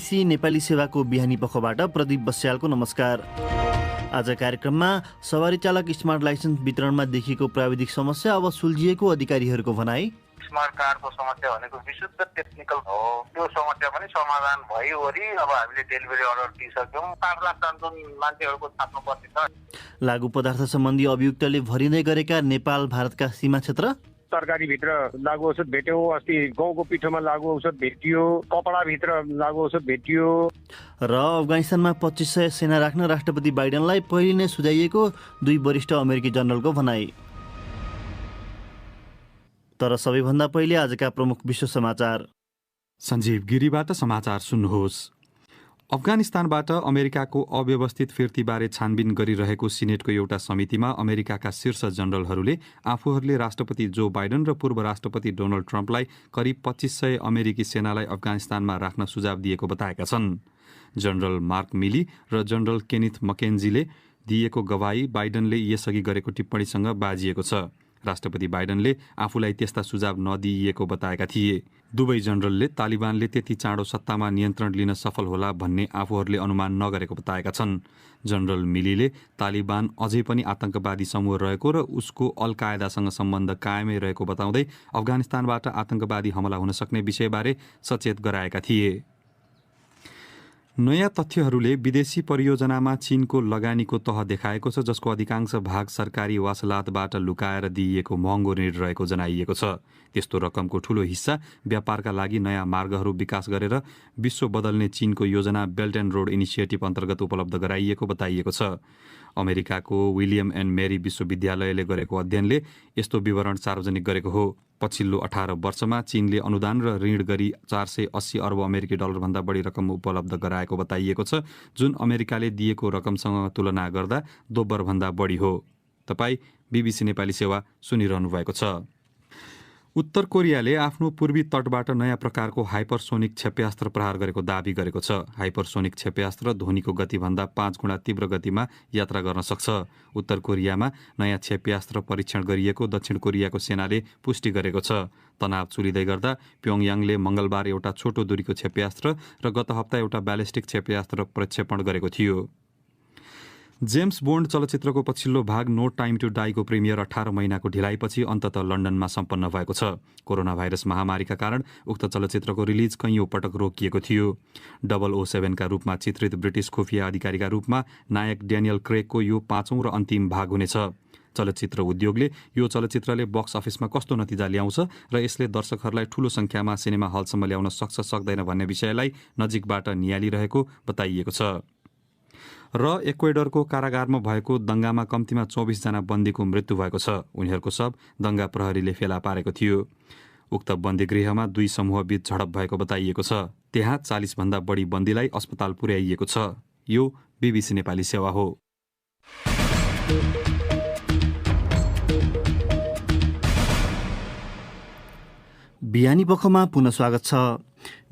BBC Nepali सेवाको बिहानी पखबाट प्रदीप बस्यालको नमस्कार। आज कार्यक्रममा सवारी चालक स्मार्ट लाइसेन्स वितरणमा देखिएको प्राविधिक समस्या अब सुल्झिएको अधिकारीहरूको भनाई। स्मार्ट कार्डको समस्या भनेको विशुद्ध टेक्निकल हो, त्यो समस्या पनि समाधान भइवरी अब हामीले डेलिभरी अर्डर दिइसक्यौँ। 5 लाख टन मान्छेहरूको छाप्नु पर्ने छ। लागु पदार्थ सम्बन्धी अभियुक्तले भरिँदै गरेका नेपाल भारतका सीमा क्षेत्र। तरकारीभित्र लागु औषध भेट्यो, अस्ति गाउँको पिठोमा लागु औषध भेटियो, कपडाभित्र लागु औषध भेटियो। र अफगानिस्तानमा 2500 सेना राख्न राष्ट्रपति बाइडेनलाई पहिले नै सुझाइएको 2 वरिष्ठ अमेरिकी जनरलको भनाई। तर सबैभन्दा पहिले आजका प्रमुख विश्व समाचार। सञ्जीव गिरीबाट समाचार सुन्नुहोस्। अफगानिस्तानबाट अमेरिकाको अव्यवस्थित फिर्तीबारे छानबिन गरिरहेको सिनेटको एउटा समितिमा अमेरिकाका शीर्ष जनरलहरूले आफूहरूले राष्ट्रपति जो बाइडेन र पूर्व राष्ट्रपति डोनाल्ड ट्रम्पलाई करिब 2500 अमेरिकी सेनालाई अफगानिस्तानमा राख्न सुझाव दिएको बताएका छन्। जनरल मार्क मिली र जनरल केनिथ मकेन्जीले दिएको गवाही बाइडेनले यसअघि गरेको टिप्पणीसँग बाजिएको छ। राष्ट्रपति बाइडेनले आफूलाई त्यस्ता सुझाव नदिइएको बताएका थिए। दुवै जनरलले तालिबानले त्यति चाँडो सत्तामा नियन्त्रण लिन सफल होला भन्ने आफूहरूले अनुमान नगरेको बताएका छन्। जनरल मिलीले तालिबान अझै पनि आतंकवादी समूह रहेको र उसको अल कायदासँग सम्बन्ध कायमै रहेको बताउँदै अफगानिस्तानबाट आतंकवादी हमला हुन सक्ने विषयबारे सचेत गराएका थिए। नयाँ तथ्यहरूले विदेशी परियोजनामा चीनको लगानीको तह देखाएको छ, जसको अधिकांश भाग सरकारी वासलातबाट लुकाएर दिइएको महँगो ऋण रहेको जनाइएको छ। त्यस्तो रकमको ठूलो हिस्सा व्यापारका लागि नयाँ मार्गहरू विकास गरेर विश्व बदल्ने चीनको योजना बेल्ट एन्ड रोड इनिसिएटिभ अन्तर्गत उपलब्ध गराइएको बताइएको छ। अमेरिकाको विलियम एन्ड मेरी विश्वविद्यालयले गरेको अध्ययनले यस्तो विवरण सार्वजनिक गरेको हो। पछिल्लो 18 वर्षमा चीनले अनुदान र ऋण गरी 480 अर्ब अमेरिकी डलरभन्दा बढी रकम उपलब्ध गराएको बताइएको छ, जुन अमेरिकाले दिएको रकमसँग तुलना गर्दा दोब्बरभन्दा बढी हो। तपाईँ बीबीसी नेपाली सेवा सुनिरहनु भएको छ। उत्तर कोरियाले आफ्नो पूर्वी तटबाट नयाँ प्रकारको हाइपरसोनिक क्षेप्यास्त्र प्रहार गरेको दावी गरेको छ। हाइपरसोनिक क्षेप्यास्त्र ध्वनिको गतिभन्दा 5 गुणा तीव्र गतिमा यात्रा गर्न सक्छ। उत्तर कोरियामा नयाँ क्षेप्यास्त्र परीक्षण गरिएको दक्षिण कोरियाको सेनाले पुष्टि गरेको छ। तनाव चुलिँदै गर्दा प्योङयाङले मंगलबार एउटा छोटो दूरीको क्षेप्यास्त्र र गत हप्ता एउटा ब्यालिस्टिक क्षेप्यास्त्र प्रक्षेपण गरेको थियो। जेम्स बोन्ड चलचित्रको पछिल्लो भाग नो टाइम टु डाईको प्रिमियर 18 महिनाको ढिलाइपछि अन्ततः लन्डनमा सम्पन्न भएको छ। कोरोना भाइरस महामारीका कारण उक्त चलचित्रको रिलिज कैयौं पटक रोकिएको थियो। 007 का रूपमा चित्रित ब्रिटिस खुफिया अधिकारीका रूपमा नायक ड्यानियल क्रेगको यो 5औं र अन्तिम भाग हुनेछ। चलचित्र उद्योगले यो चलचित्रले बक्स अफिसमा कस्तो नतिजा ल्याउँछ र यसले दर्शकहरूलाई ठूलो संख्यामा सिनेमा हलसम्म ल्याउन सक्छ सक्दैन भन्ने विषयलाई नजिकबाट नियालिरहेको बताइएको छ। र एक्वेडरको कारागारमा भएको दंगामा कम्तीमा 24 जना बन्दीको मृत्यु भएको छ। उनीहरूको शव दंगा प्रहरीले फेला पारेको थियो। उक्त बन्दीगृहमा 2 समूहबीच झडप भएको बताइएको छ। त्यहाँ 40 भन्दा बढी बन्दीलाई अस्पताल पुर्याइएको छ। यो बीबीसी नेपाली सेवा हो। बिहानी पखमा पुनः स्वागत छ।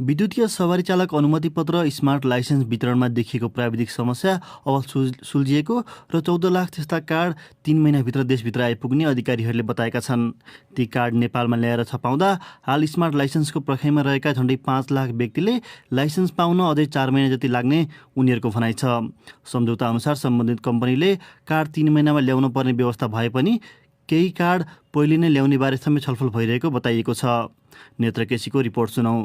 विद्युतीय सवारी चालक अनुमति पत्र स्मार्ट लाइसेन्स वितरणमा देखिएको प्राविधिक समस्या अब सुल्झिएको र 14 लाख त्यस्ता कार्ड 3 महिनाभित्र देशभित्र आइपुग्ने अधिकारीहरूले बताएका छन्। ती कार्ड नेपालमा ल्याएर छपाउँदा हाल स्मार्ट लाइसेन्सको पर्खाइमा रहेका झण्डै 5 लाख व्यक्तिले लाइसेन्स पाउन अझै 4 महिना जति लाग्ने उनीहरूको भनाइ छ। सम्झौता अनुसार सम्बन्धित कम्पनीले कार्ड 3 महिनामा ल्याउनु पर्ने व्यवस्था भए पनि केही कार्ड पहिले नै ल्याउने बारे समेत छलफल भइरहेको बताइएको छ। नेत्र केसीको रिपोर्ट सुनौ।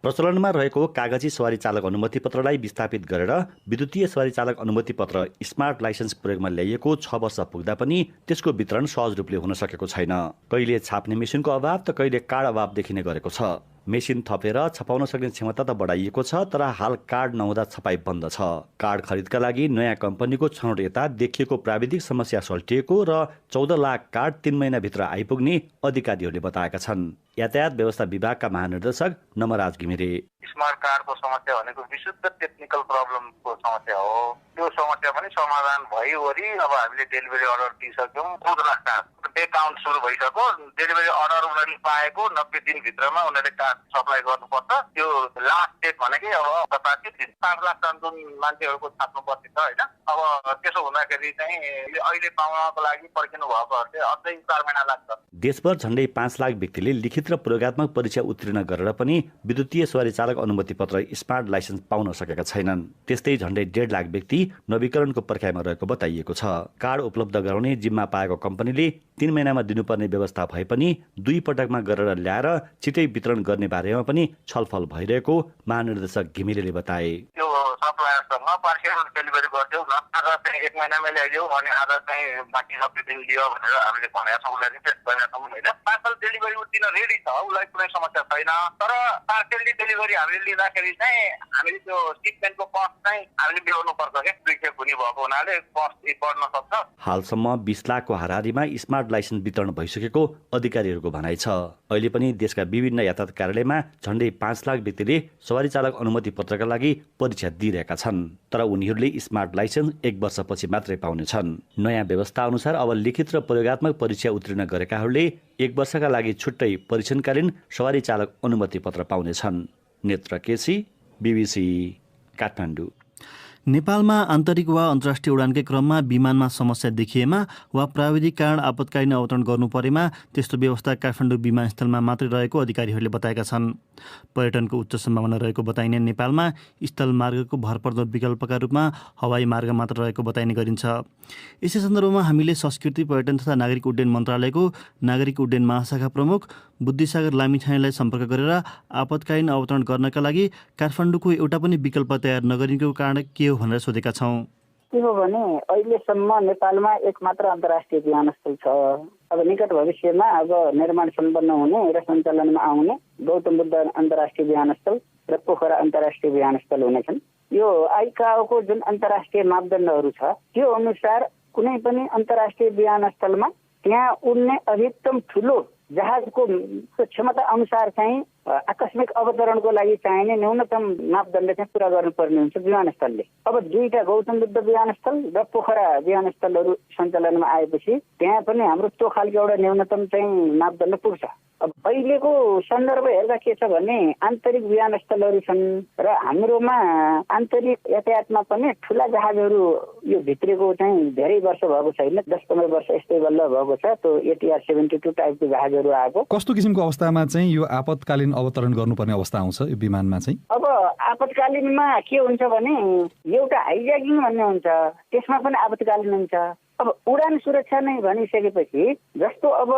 प्रचलनमा रहेको कागजी सवारी चालक अनुमति पत्रलाई विस्थापित गरेर विद्युतीय सवारी चालक अनुमति पत्र स्मार्ट लाइसेन्स प्रयोगमा ल्याइएको 6 वर्ष पुग्दा पनि त्यसको वितरण सहज रूपले हुन सकेको छैन। कहिले छाप्ने मेसिनको अभाव त कहिले कार्ड अभाव देखिने गरेको छ। मेसिन थपेर छपाउन सक्ने क्षमता त बढाइएको छ, तर हाल कार्ड नहुँदा छपाई बन्द छ। कार्ड खरिदका लागि नयाँ कम्पनीको छनौट यता देखिएको प्राविधिक समस्या सल्टिएको र 14 लाख कार्ड 3 महिनाभित्र आइपुग्ने अधिकारीहरूले बताएका छन्। यातायात व्यवस्था विभागका महानिर्देशक नमराज घिमिरे। स्मार्ट कार्डको समस्या भनेको विशुद्ध टेक्निकल प्रब्लमको समस्या हो। त्यो समस्या पनि समाधान भइवरी अब हामीले डेलिभरी अर्डर दिइसक्यौँ। 14 लाख कार्ड डे काउन्ट सुरु भइसक्यो। डेलिभरी अर्डर उनीहरूले पाएको 90 दिनभित्रमा उनीहरूले कार्ड सप्लाई गर्नुपर्छ। त्यो लास्ट डेट भनेकै अब 85 दिन। 5 लाख टन मान्छेहरूको छाप्नु पर्ने छ होइन। अब त्यसो हुँदाखेरि चाहिँ अहिले पाउनको लागि पर्खिनु भएकोहरूले अझै 4 महिना लाग्छ। देशभर झण्डै 5 लाख व्यक्तिले लिखित लिखित र प्रयोगात्मक परीक्षा उत्तीर्ण गरेर पनि विद्युतीय सवारी चालक अनुमति पत्र स्मार्ट लाइसेन्स पाउन सकेका छैनन्। त्यस्तै झण्डै 1.5 लाख व्यक्ति नवीकरणको पर्खाइमा रहेको बताइएको छ। कार्ड उपलब्ध गराउने जिम्मा पाएको कम्पनीले 3 महिनामा दिनुपर्ने व्यवस्था भए पनि 2 पटकमा गरेर ल्याएर छिटै वितरण गर्ने बारेमा पनि छलफल भइरहेको महानिर्देशक घिमिरेले बताए। त्यो सप्लायरसँग पार्सियल डेलिभरी गरिदेऊ न, आधा चाहिँ 1 महिनामै ल्याइदेऊ अनि आधा चाहिँ बाँकी सबै दिन दियो भनेर हामीले भनेका छौँ। उसलाई रिक्वेस्ट गरेका छौँ होइन। पार्सल डेलिभरी दिन रेडी छ, उसलाई कुनै समस्या छैन। तर पार्सली डेलिभरी हामीले लिँदाखेरि चाहिँ हामीले त्यो सिपमेन्टको कस्ट चाहिँ हामीले बिहोर्नु पर्छ क्या। 2 खेप हुने भएको हुनाले कस्ट बढ्न सक्छ। हालसम्म 20 लाखको हाराहारीमा स्मार्ट लाइसेन्स वितरण भइसकेको अधिकारीहरूको भनाइ छ। अहिले पनि देशका विभिन्न यातायात कार्यालयमा झण्डै 5 लाख व्यक्तिले सवारी चालक अनुमति पत्रका लागि परीक्षा दिइरहेका छन्। तर उनीहरूले स्मार्ट लाइसेन्स 1 वर्षपछि मात्रै पाउनेछन्। नयाँ व्यवस्था अनुसार अब लिखित र प्रयोगात्मक परीक्षा उत्तीर्ण गरेकाहरूले 1 वर्षका लागि छुट्टै परीक्षणकालीन सवारी चालक अनुमति पत्र पाउनेछन्। नेत्र केसी, BBC, काठमाडौँ। नेपालमा आन्तरिक वा अन्तर्राष्ट्रिय उडानकै क्रममा विमानमा समस्या देखिएमा वा प्राविधिक कारण आपतकालीन अवतरण गर्नु परेमा त्यस्तो व्यवस्था काठमाडौँ विमानस्थलमा मात्रै रहेको अधिकारीहरूले बताएका छन्। पर्यटनको उच्च सम्भावना रहेको बताइने नेपालमा स्थल मार्गको भरपर्दो विकल्पका रूपमा हवाई मार्ग मात्र रहेको बताइने गरिन्छ। यसै सन्दर्भमा हामीले संस्कृति, पर्यटन तथा नागरिक उड्डयन मन्त्रालयको नागरिक उड्डयन महाशाखा प्रमुख बुद्धिसागर लामिछानेलाई सम्पर्क गरेर आपतकालीन अवतरण गर्नका लागि काठमाडौँको एउटा पनि विकल्प तयार नगरिनुको कारण के हो भनेर सोधेका छौँ। के हो भने अहिलेसम्म नेपालमा एकमात्र अन्तर्राष्ट्रिय विमानस्थल छ। अब निकट भविष्यमा अब निर्माण सम्पन्न हुने र सञ्चालनमा आउने गौतम बुद्ध अन्तर्राष्ट्रिय विमानस्थल र पोखरा अन्तर्राष्ट्रिय विमानस्थल हुनेछन्। यो आइकाओको जुन अन्तर्राष्ट्रिय मापदण्डहरू छ त्यो अनुसार कुनै पनि अन्तर्राष्ट्रिय विमानस्थलमा त्यहाँ उड्ने अधिकतम ठुलो जहाजको क्षमता अनुसार चाहिँ आकस्मिक अवतरणको लागि चाहिने न्यूनतम मापदण्ड चाहिँ पुरा गर्नुपर्ने हुन्छ विमानस्थलले। अब 2टा गौतम बुद्ध विमानस्थल र पोखरा विमानस्थलहरू सञ्चालनमा आएपछि त्यहाँ पनि हाम्रो त्यो खालको एउटा न्यूनतम चाहिँ मापदण्ड पुग्छ। अब अहिलेको सन्दर्भ हेर्दा के छ भने आन्तरिक विमानस्थलहरू छन् र हाम्रोमा आन्तरिक यातायातमा पनि ठुला जहाजहरू यो भित्रेको चाहिँ धेरै वर्ष भएको छैन, 10-15 वर्ष यस्तै बल्ल भएको छ। त्यो ATR 72 टाइपको जहाजहरू आएको। कस्तो किसिमको अवस्थामा चाहिँ यो आपतकालीन अवतरण गर्नुपर्ने अवस्था आउँछ यो विमानमा चाहिँ? अब आपतकालीनमा के हुन्छ भने एउटा हाइज्याकिङ भन्ने हुन्छ, त्यसमा पनि आपतकालीन हुन्छ। अब उडान सुरक्षा नै भनिसकेपछि जस्तो अब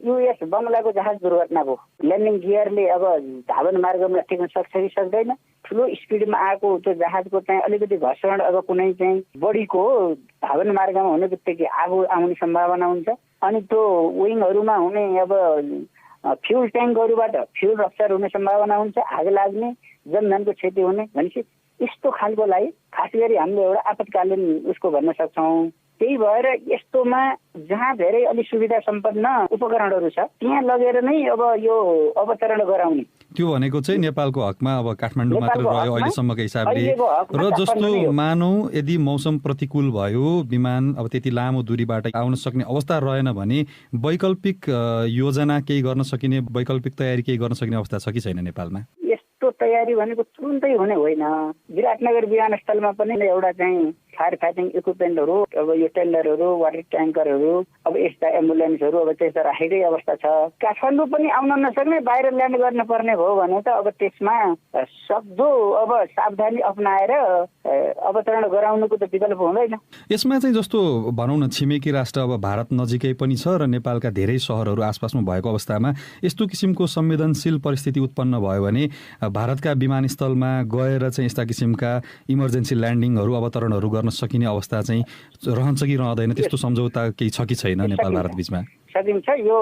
US बङ्गलाको जहाज दुर्घटना भयो, ल्यान्डिङ गियरले अब धावन मार्गमा टेक्न सक्छ कि सक्दैन, ठुलो स्पिडमा आएको त्यो जहाजको चाहिँ अलिकति घर्षण अब कुनै चाहिँ बढीको धावन मार्गमा हुने बित्तिकै आगो आउने सम्भावना हुन्छ। अनि त्यो विङहरूमा हुने अब फ्युल ट्याङ्कहरूबाट फ्युल रप्चर हुने सम्भावना हुन्छ, आग लाग्ने, जनधनको क्षति हुने। भनेपछि यस्तो खालकोलाई खास गरी हामीले एउटा आपतकालीन उसको भन्न सक्छौँ। त्यही भएर यस्तोमा जहाँ धेरै अलि सुविधा सम्पन्न उपकरणहरू छ त्यहाँ लगेर नै अब यो अवतरण गराउने। त्यो भनेको चाहिँ नेपालको हकमा अब काठमाडौँ मात्र रह्यो अहिलेसम्मको हिसाबले। र जस्तो मानौँ यदि मौसम प्रतिकूल भयो, विमान अब त्यति लामो दूरीबाट आउन सक्ने अवस्था रहेन भने वैकल्पिक योजना केही गर्न सकिने, वैकल्पिक तयारी केही गर्न सकिने अवस्था छ कि छैन नेपालमा? यस्तो तयारी भनेको तुरुन्तै हुने होइन। विराटनगर विमानस्थलमा पनि एउटा चाहिँ फायर फाइटिङ इक्विपमेन्टहरू, अब यो टेन्डरहरू, वाटर ट्याङ्करहरू, अब यस्ता एम्बुलेन्सहरू अब त्यस्ता राखेकै अवस्था छ। काठमाडौँ पनि आउन नसक्ने, बाहिर ल्यान्ड गर्नुपर्ने भयो भने त अब त्यसमा सक्दो अब सावधानी अपनाएर अवतरण गराउनुको त विकल्प हुँदैन। यसमा चाहिँ जस्तो भनौँ न छिमेकी राष्ट्र अब भारत नजिकै पनि छ र नेपालका धेरै सहरहरू आसपासमा भएको अवस्थामा यस्तो किसिमको संवेदनशील परिस्थिति उत्पन्न भयो भने भारतका विमानस्थलमा गएर चाहिँ यस्ता किसिमका इमर्जेन्सी ल्यान्डिङहरू, अवतरणहरू गर्न सकिने अवस्था चाहिँ रहन्छ कि रहँदैन? त्यस्तो सम्झौता केही छ कि छैन नेपाल भारत बीचमा? सकिन्छ। यो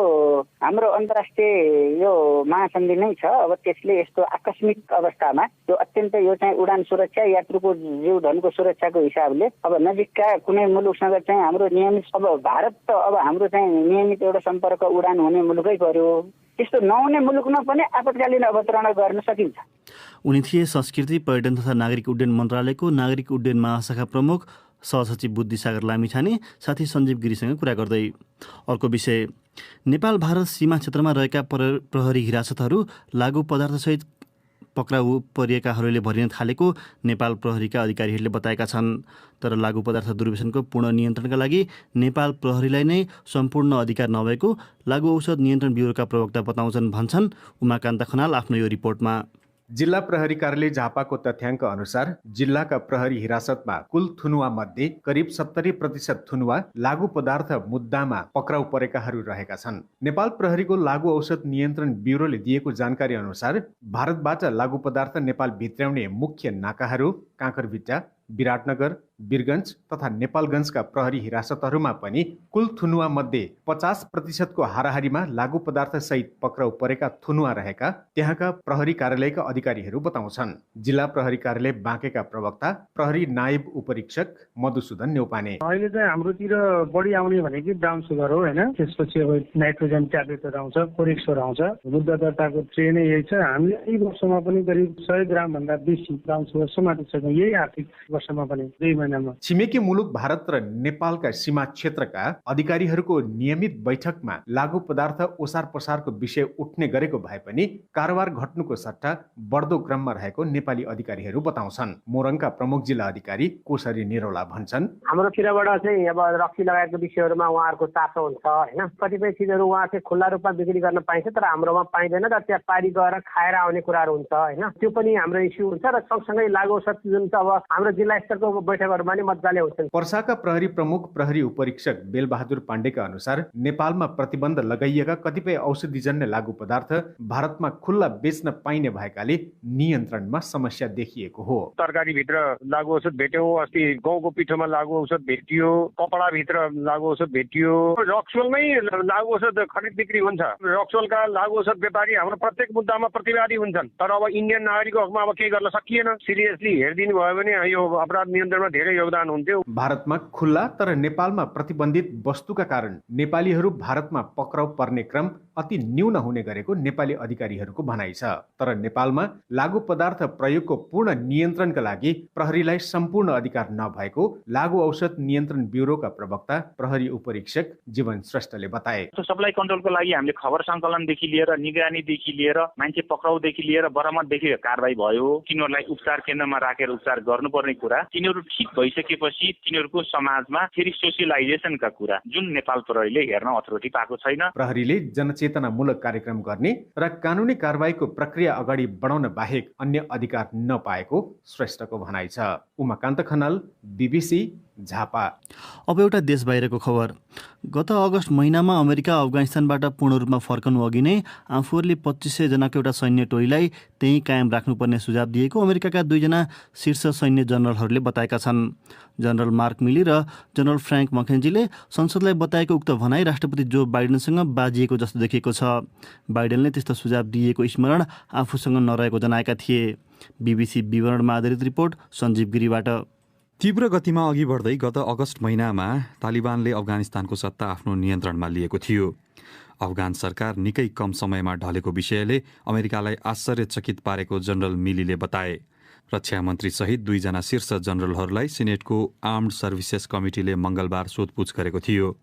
हाम्रो अन्तर्राष्ट्रिय यो महासन्धि नै छ। अब त्यसले यस्तो आकस्मिक अवस्थामा त्यो अत्यन्त यो चाहिँ उडान सुरक्षा, यात्रुको जीवधनको सुरक्षाको हिसाबले अब नजिकका कुनै मुलुकसँग चाहिँ हाम्रो नियमित, अब भारत त अब हाम्रो चाहिँ नियमित एउटा सम्पर्क उडान हुने मुलुकै पर्यो। त्यस्तो नहुने मुलुकमा पनि आपतकालीन अवतरण गर्न सकिन्छ। उनी थिए संस्कृति, पर्यटन तथा नागरिक उड्डयन मन्त्रालयको नागरिक उड्डयन महाशाखा प्रमुख सहसचिव बुद्धिसागर लामिछाने साथी सञ्जीव गिरीसँग कुरा गर्दै। अर्को विषय, नेपाल भारत सीमा क्षेत्रमा रहेका प्रहरी हिरासतहरू लागु पदार्थसहित पक्राउ परिएकाहरूले भरिन थालेको नेपाल प्रहरीका अधिकारीहरूले बताएका छन्। तर लागु पदार्थ दुर्व्यसनको पूर्ण नियन्त्रणका लागि नेपाल प्रहरीलाई नै सम्पूर्ण अधिकार नभएको लागु औषध नियन्त्रण ब्युरोका प्रवक्ता भन्छन् उमाकान्त खनाल आफ्नो यो रिपोर्टमा। जिल्ला प्रहरी कार्यालय झापाको तथ्याङ्क अनुसार जिल्लाका प्रहरी हिरासतमा कुल थुनुवा मध्ये करिब 70% थुनुवा लागु पदार्थ मुद्दामा पक्राउ परेकाहरू रहेका छन्। नेपाल प्रहरीको लागु औषध नियन्त्रण ब्युरोले दिएको जानकारी अनुसार भारतबाट लागु पदार्थ नेपाल भित्र्याउने मुख्य नाकाहरू काँकरभिट्टा, विराटनगर, वीरगञ्ज तथा नेपालगञ्जका प्रहरी हिरासतहरूमा पनि कुल थुनुवा मध्ये 50% को हाराहारीमा लागु पदार्थ सहित पक्राउ परेका थुनुवा रहेका त्यहाँका प्रहरी कार्यालयका अधिकारीहरू बताउँछन्। जिल्ला प्रहरी कार्यालय बाँकेका प्रवक्ता प्रहरी नायब उपरीक्षक मधुसूदन न्यौपाने अहिले चाहिँ हाम्रोतिर बढी आउने भनेको ब्राउन सुगर हो हैन, त्यसपछि अब नाइट्रोजन ट्याब्लेटहरू आउँछ, कोरेक्सोर आउँछ। मुद्दा दर्ताको ट्रेनै यही छ। हामीले यही वर्षमा पनि करिब 100 ग्राम भन्दा बेसी ब्राउन सुगर समातिसक्यौँ यही आर्थिक वर्षमा पनि 2 महिनामा। छिमेकी मुलुक भारत र नेपालका सीमा क्षेत्रका अधिकारीहरूको नियमित बैठकमा लागु पदार्थ ओसार पसारको विषय उठ्ने गरेको भए पनि कारोबार घट्नुको सट्टा बढ्दो क्रममा रहेको नेपाली अधिकारीहरू बताउँछन्। मोरङका प्रमुख जिल्ला अधिकारी कोसरी निरौला भन्छन्, हाम्रोतिरबाट चाहिँ अब रक्सी लगायतको विषयहरूमा उहाँहरूको चासो हुन्छ हैन। कतिपय चिजहरू उहाँ चाहिँ खुल्ला रूपमा बिक्री गर्न पाइन्छ, तर हाम्रोमा पाइँदैन र त्यहाँ पारी गएर खाएर आउने कुराहरू हुन्छ हैन। त्यो पनि हाम्रो इस्यु हुन्छ र सँगसँगै लागु औषध जुन चाहिँ अब हाम्रो जिल्ला स्तरको बैठकहरूमा नि मजाले हुन्छन्। पर्साका प्रहरी प्रमुख प्रहरी उपरीक्षक बेलबहादुर पाण्डेका अनुसार नेपालमा प्रतिबन्ध लगाइएका कतिपय औषधिजन्य लागु पदार्थ भारतमा खुल्ला बेच्न पाइने भएकाले नियन्त्रणमा समस्या देखिएको हो। तरकारीभित्र लागु औषध भेट्यौँ, अस्ति गहुँको पिठोमा लागु औषध भेटियो, कपडाभित्र लागु औषध भेटियो। रक्सोलमै लागु औषध खरिद बिक्री हुन्छ। रक्सोलका लागु औषध व्यापारी हाम्रो प्रत्येक मुद्दामा प्रतिवादी हुन्छन्, तर अब इन्डियन नागरिकको हकमा अब केही गर्न सकिएन। सिरियसली हेरिदिनु भयो भने यो अपराध नियन्त्रणमा धेरै योगदान हुन्थ्यो। भारतमा खुल्ला तर नेपालमा प्रतिबन्धित वस्तुका कारण नेपालीहरू भारतमा पक्राउ पर्ने क्रम अति न्यून हुने गरेको नेपाली अधिकारीहरूको भनाइ छ। तर नेपालमा लागु पदार्थ प्रयोगको पूर्ण नियन्त्रणका लागि प्रहरीलाई सम्पूर्ण अधिकार नभएको लागु औषध नियन्त्रण ब्युरोका प्रवक्ता प्रहरी उपरीक्षक जीवन श्रेष्ठले बताए। सप्लाई कन्ट्रोलको लागि हामीले खबर सङ्कलनदेखि लिएर निगरानीदेखि लिएर मान्छे पक्राउदेखि लिएर बरामददेखि कारबाही भयो। तिनीहरूलाई उपचार केन्द्रमा राखेर उपचार गर्नुपर्ने कुरा, तिनीहरू ठिक भइसकेपछि तिनीहरूको समाजमा फेरि सोसियलाइजेसनका कुरा जुन नेपाल प्रहरीले हेर्न अथोरिटी पाएको छैन। प्रहरीले जनचेतनामूलक कार्यक्रम गर्ने र कानुनी कारबाहीको प्रक्रिया अगाडि बढाउन बाहेक अन्य अधिकार नपाएको श्रेष्ठको भनाइ छ। उमाकान्त खनाल, बीबीसी, झापा। अब एउटा देश बाहिरको खबर। गत अगस्त महिनामा अमेरिका अफगानिस्तानबाट पूर्ण रूपमा फर्कनु अघि नै आफूहरूले 2500 जनाको एउटा सैन्य टोलीलाई त्यहीँ कायम राख्नुपर्ने सुझाव दिएको अमेरिकाका 2 जना शीर्ष सैन्य जनरलहरूले बताएका छन्। जनरल मार्क मिली र जनरल फ्र्याङ्क मकेन्जीले संसदलाई बताएको उक्त भनाई राष्ट्रपति जो बाइडेनसँग बाजिएको जस्तो देखिएको छ। बाइडेनले त्यस्तो सुझाव दिएको स्मरण आफूसँग नरहेको जनाएका थिए। बीबीसी विवरणमा आधारित रिपोर्ट सञ्जीव गिरीबाट। तीव्र गतिमा अघि बढ्दै गत अगस्त महिनामा तालिबानले अफगानिस्तानको सत्ता आफ्नो नियन्त्रणमा लिएको थियो। अफगान सरकार निकै कम समयमा ढलेको विषयले अमेरिकालाई आश्चर्यचकित पारेको जनरल मिलीले बताए। रक्षा मन्त्री सहित 2 जना शीर्ष जनरलहरूलाई सिनेटको आर्म्ड सर्भिसेस कमिटीले मंगलबार सोधपुछ गरेको थियो।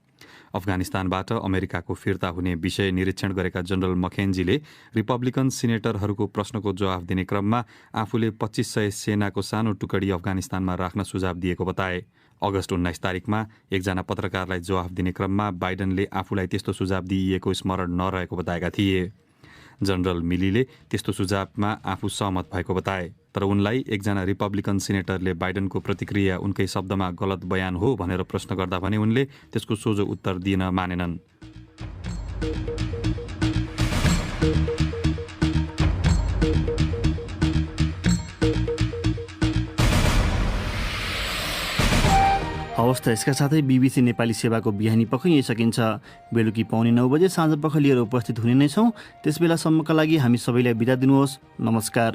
अफगानिस्तानबाट अमेरिकाको फिर्ता हुने विषय निरीक्षण गरेका जनरल मकेन्जीले रिपब्लिकन सिनेटरहरूको प्रश्नको जवाफ दिने क्रममा आफूले 2500 सेनाको सानो टुकडी अफगानिस्तानमा राख्न सुझाव दिएको बताए। अगस्त 19 तारिकमा एकजना पत्रकारलाई जवाफ दिने क्रममा बाइडेनले आफूलाई त्यस्तो सुझाव दिइएको स्मरण नरहेको बताएका थिए। जनरल मिलीले त्यस्तो सुझावमा आफू सहमत भएको बताए, तर उनलाई एकजना रिपब्लिकन सिनेटरले बाइडेनको प्रतिक्रिया उनकै शब्दमा गलत बयान हो भनेर प्रश्न गर्दा भने उनले त्यसको सोझो उत्तर दिन मानेनन्। हवस् त यसका साथै बीबीसी नेपाली सेवाको बिहानी पख यही सकिन्छ। बेलुकी 8:45 बजे साँझ पख लिएर उपस्थित हुने नै छौँ। त्यसबेलासम्मका लागि हामी सबैलाई बिदा दिनुहोस्। नमस्कार।